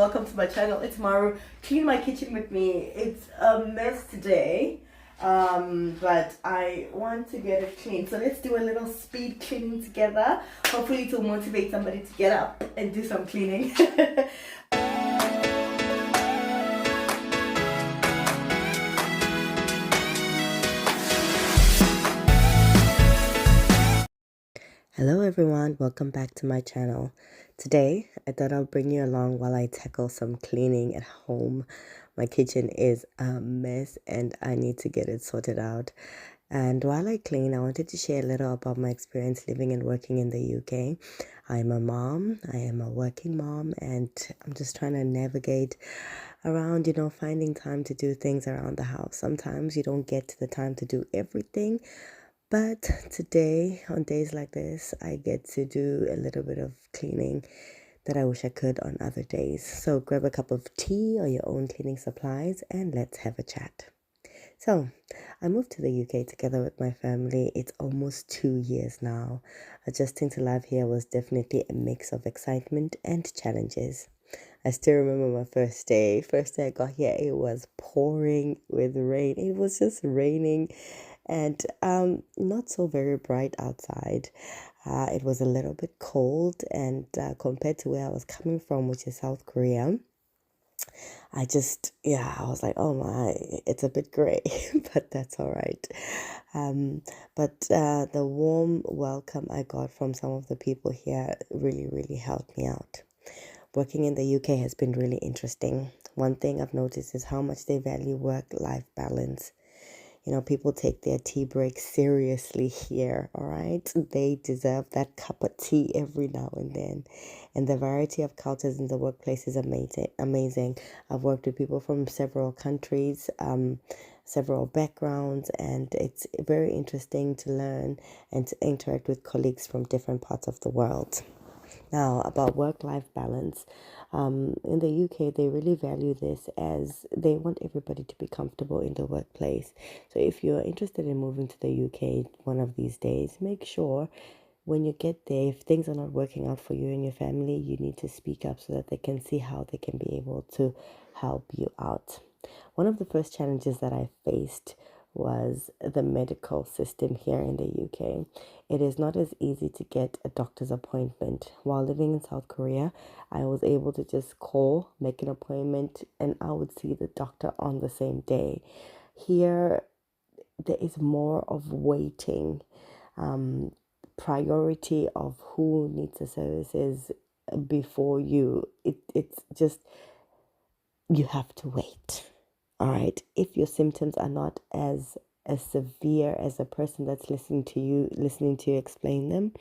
welcome to my channel. It's Maru. Clean my kitchen with me. It's a mess today, but I want to get it clean. So let's do a little speed cleaning together. Hopefully it will motivate somebody to get up and do some cleaning. Hello everyone, welcome back to my channel. Today, I thought I'll bring you along while I tackle some cleaning at home. My kitchen is a mess and I need to get it sorted out. And while I clean, I wanted to share a little about my experience living and working in the UK. I'm a mom, I am a working mom, and I'm just trying to navigate around, finding time to do things around the house. Sometimes you don't get the time to do everything. But today, on days like this, I get to do a little bit of cleaning that I wish I could on other days. So grab a cup of tea or your own cleaning supplies and let's have a chat. So I moved to the UK together with my family. It's almost 2 years now. Adjusting to life here was definitely a mix of excitement and challenges. I still remember my first day. First day I got here, it was pouring with rain. It was just raining and not so very bright outside. It was a little bit cold, and compared to where I was coming from, which is South Korea, I was like, oh my, it's a bit gray, but that's all right. But the warm welcome I got from some of the people here really, really helped me out. Working in the UK has been really interesting. One thing I've noticed is how much they value work-life balance. People take their tea breaks seriously here, all right? They deserve that cup of tea every now and then. And the variety of cultures in the workplace is amazing. I've worked with people from several countries, several backgrounds, and it's very interesting to learn and to interact with colleagues from different parts of the world. Now, about work-life balance, in the UK, they really value this as they want everybody to be comfortable in the workplace. So if you're interested in moving to the UK one of these days, make sure when you get there, if things are not working out for you and your family, you need to speak up so that they can see how they can be able to help you out. One of the first challenges that I faced was the medical system here in the UK. It is not as easy to get a doctor's appointment. While living in South Korea, I was able to just call, make an appointment, and I would see the doctor on the same day. Here, there is more of waiting, priority of who needs the services before you. It's just, you have to wait. All right. If your symptoms are not as severe as the person that's listening to you explain them,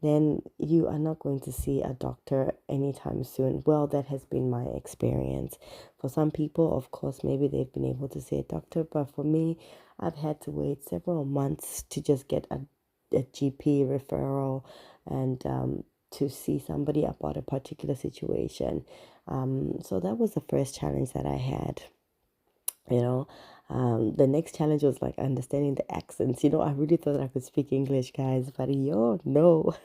then you are not going to see a doctor anytime soon. Well, that has been my experience. For some people, of course, maybe they've been able to see a doctor, but for me, I've had to wait several months to just get a GP referral and to see somebody about a particular situation. So that was the first challenge that I had. The next challenge was like understanding the accents. I really thought I could speak English, guys, but no.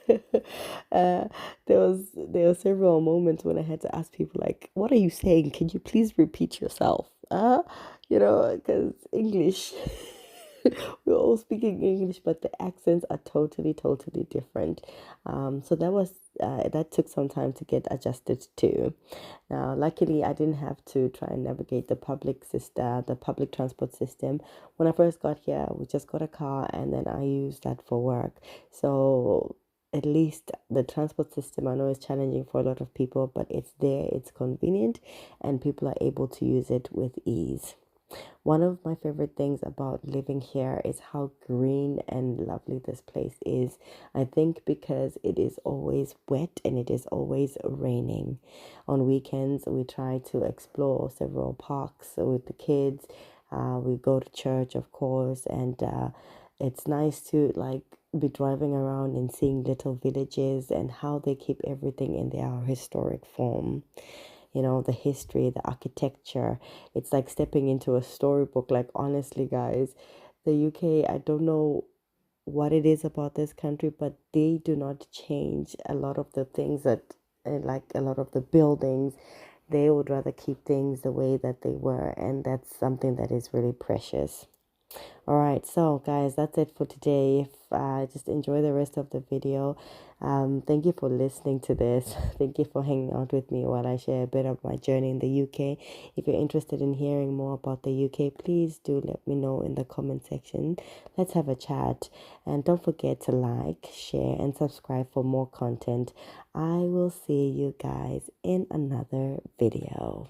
There were several moments when I had to ask people like, what are you saying? Can you please repeat yourself? Because English, we're all speaking English, but the accents are totally, totally different. So that took some time to get adjusted to. Now, luckily, I didn't have to try and navigate the public transport system. When I first got here, we just got a car and then I used that for work. So at least the transport system, I know, is challenging for a lot of people, but it's there, it's convenient, and people are able to use it with ease. One of my favorite things about living here is how green and lovely this place is. I think because it is always wet and it is always raining. On weekends, we try to explore several parks with the kids. We go to church, of course, and it's nice to be driving around and seeing little villages and how they keep everything in their historic form. The history, the architecture. It's like stepping into a storybook. Like, honestly, guys, the UK, I don't know what it is about this country, but they do not change a lot of the things that, like a lot of the buildings. they would rather keep things the way that they were, and that's something that is really precious. All right, so guys, that's it for today. If just enjoy the rest of the video. Thank you for listening to this. Thank you for hanging out with me while I share a bit of my journey in the UK. If you're interested in hearing more about the UK, please do let me know in the comment section. Let's have a chat, and don't forget to like, share, and subscribe for more content. I will see you guys in another video.